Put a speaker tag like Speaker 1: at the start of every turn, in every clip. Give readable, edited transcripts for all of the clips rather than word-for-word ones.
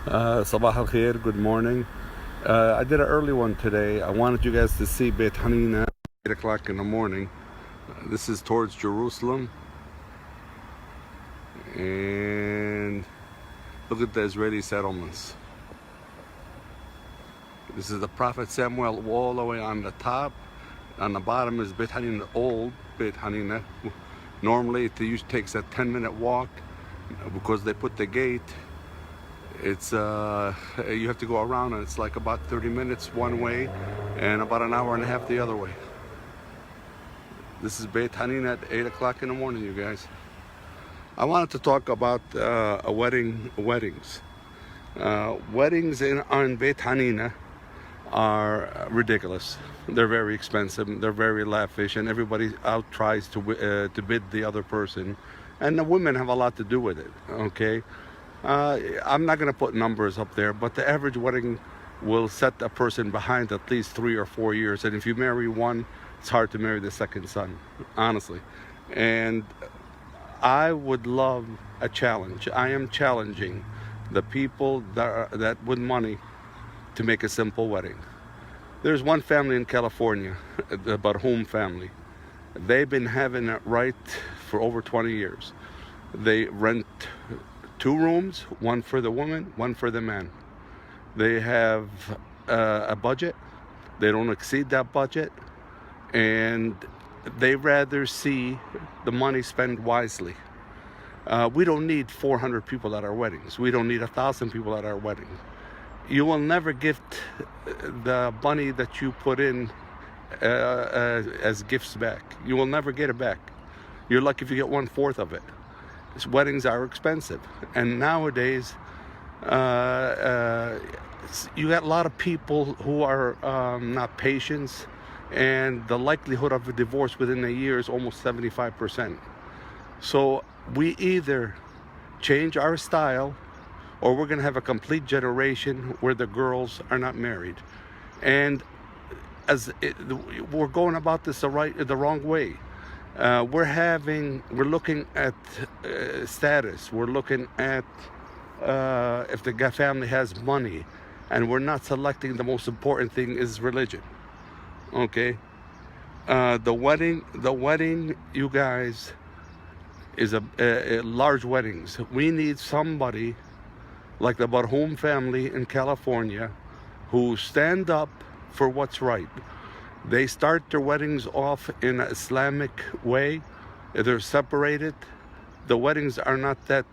Speaker 1: Sabah al khair, good morning. I did an early one today. I wanted you guys to see Beit Hanina, 8 o'clock in the morning. This is towards Jerusalem. And look at the Israeli settlements. This is the Prophet Samuel all the way on the top. On the bottom is Beit Hanina, old Beit Hanina. Normally it usually takes a 10-minute walk because they put the gate. It's you have to go around, and it's like about 30 minutes one way and about an hour and a half the other way. This is Beit Hanina at 8 o'clock in the morning, you guys. I wanted to talk about weddings. Weddings on Beit Hanina are ridiculous. They're very expensive, they're very lavish, and everybody out tries to bid the other person, and the women have a lot to do with it, okay? I'm not going to put numbers up there, but the average wedding will set a person behind at least 3 or 4 years. And if you marry one, it's hard to marry the second son, honestly. And I would love a challenge. I am challenging the people that with money to make a simple wedding. There's one family in California, the Barhum family. They've been having it right for over 20 years. They rent 2 rooms, one for the woman, one for the man. They have a budget. They don't exceed that budget, and they rather see the money spent wisely. We don't need 400 people at our weddings. We don't need 1,000 people at our weddings. You will never get the money that you put in as gifts back. You will never get it back. You're lucky if you get 1/4 of it. Weddings are expensive, and nowadays you got a lot of people who are not patient, and the likelihood of a divorce within a year is almost 75%. So we either change our style, or we're going to have a complete generation where the girls are not married. And we're going about this the wrong way. We're looking at status. We're looking at if the family has money, and we're not selecting the most important thing is religion. Okay, the wedding, you guys, is a large weddings. We need somebody like the Barhum family in California who stand up for what's right. They start their weddings off in an Islamic way. They're separated. The weddings are not that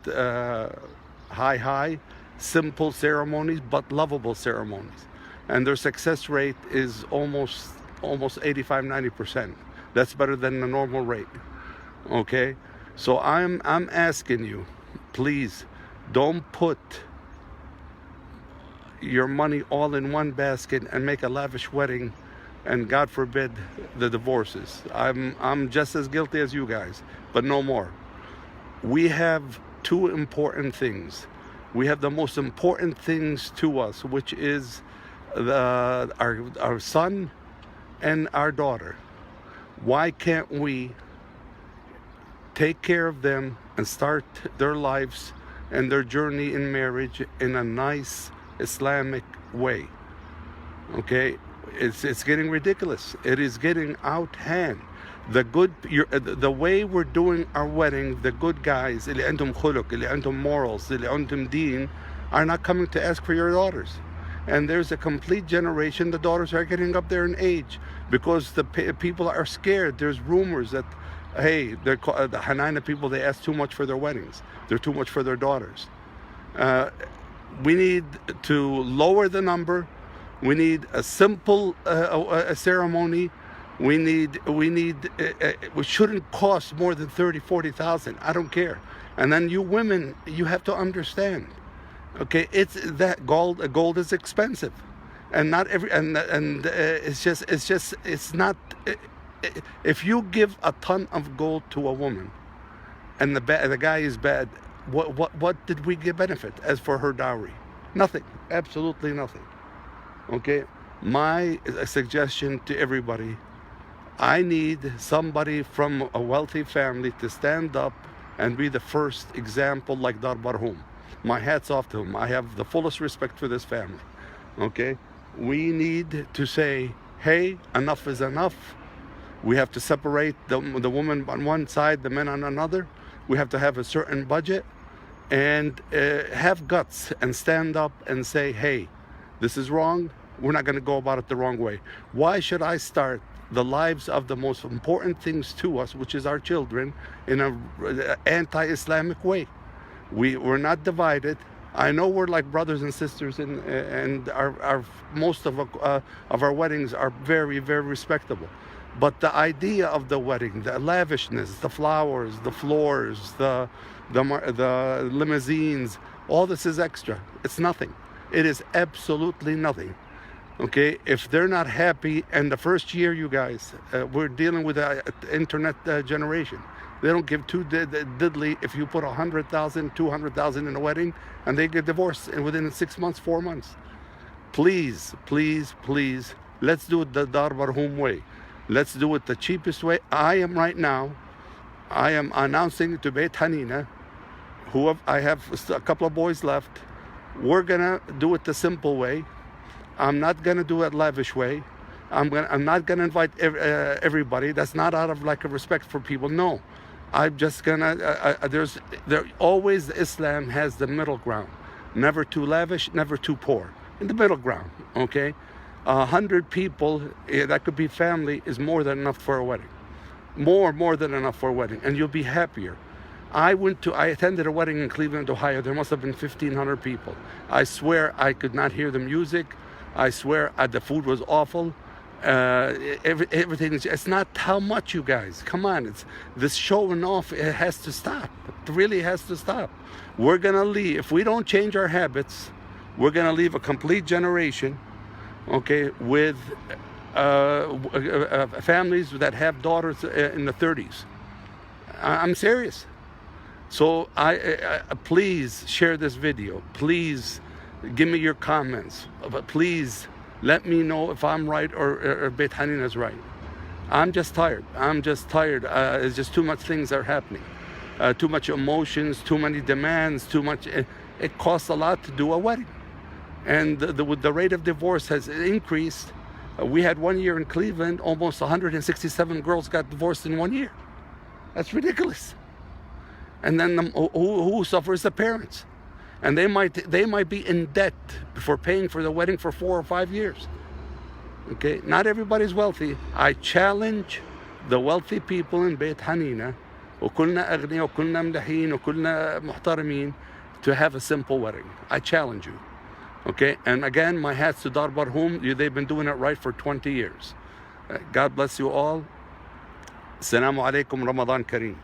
Speaker 1: high, simple ceremonies, but lovable ceremonies. And their success rate is almost 85-90%. That's better than the normal rate. Okay? So I'm asking you, please don't put your money all in one basket and make a lavish wedding, and God forbid the divorces. I'm just as guilty as you guys, but no more. We have 2 important things. We have the most important things to us, which is our son and our daughter. Why can't we take care of them and start their lives and their journey in marriage in a nice Islamic way? Okay? It's getting ridiculous. It is getting out hand. The way we're doing our wedding, the good guys, اللي عندهم خلق, اللي عندهم morals, اللي عندهم دين, are not coming to ask for your daughters. And there's a complete generation. The daughters are getting up there in age because the people are scared. There's rumors that, hey, the Hanina people, they ask too much for their weddings. They're too much for their daughters. We need to lower the number. We need a simple a ceremony. We shouldn't cost more than 30,000-40,000. I don't care. And then you women, you have to understand. Okay, it's that gold is expensive, and not every it's not. If you give a ton of gold to a woman, and the guy is bad, what did we get benefit as for her dowry? Nothing. Absolutely nothing. Okay, my suggestion to everybody, I need somebody from a wealthy family to stand up and be the first example like Dar Barhum. My hat's off to them. I have the fullest respect for this family. Okay? We need to say, hey, enough is enough. We have to separate the woman on one side, the men on another. We have to have a certain budget and have guts and stand up and say, hey, this is wrong. We're not going to go about it the wrong way. Why should I start the lives of the most important things to us, which is our children, in an anti-Islamic way? We're not divided. I know we're like brothers and sisters, and our most of our weddings are very, very respectable. But the idea of the wedding, the lavishness, the flowers, the floors, the limousines, all this is extra. It's nothing. It is absolutely nothing. Okay, if they're not happy, and the first year, you guys, we're dealing with an internet generation. They don't give two diddly if you put 100,000, 200,000 in a wedding, and they get divorced within 6 months, 4 months. Please, please, please, let's do it the Dar Barhum way. Let's do it the cheapest way. I am announcing to Beit Hanina, I have a couple of boys left. We're gonna do it the simple way. I'm not gonna do it lavish way. I'm not gonna invite everybody. That's not out of like a respect for people. No, I'm just gonna. Always Islam has the middle ground. Never too lavish, never too poor. In the middle ground. Okay, 100 people, that could be family, is more than enough for a wedding. More than enough for a wedding, and you'll be happier. I attended a wedding in Cleveland, Ohio. There must have been 1,500 people. I swear I could not hear the music. I swear the food was awful. Everything it's not how much, you guys. Come on, it's this showing off. It has to stop. It really has to stop. We're gonna leave if we don't change our habits. We're gonna leave a complete generation, okay, with families that have daughters in the 30s. I'm serious. So please share this video. Please give me your comments. But please let me know if I'm right or Beit Hanina is right. I'm just tired. It's just too much things are happening. Too much emotions, too many demands, too much. It costs a lot to do a wedding. And the rate of divorce has increased. We had 1 year in Cleveland, almost 167 girls got divorced in 1 year. That's ridiculous. And then who suffers? The parents. And they might be in debt for paying for the wedding for 4 or 5 years. Okay, not everybody's wealthy. I challenge the wealthy people in Beit Hanina, وكلنا أغنياء وكلنا ملحين وكلنا محترمين, to have a simple wedding. I challenge you. Okay, and again, my hat's to Dar Barhum. They've been doing it right for 20 years. God bless you all. Assalamu alaikum, Ramadan Kareem.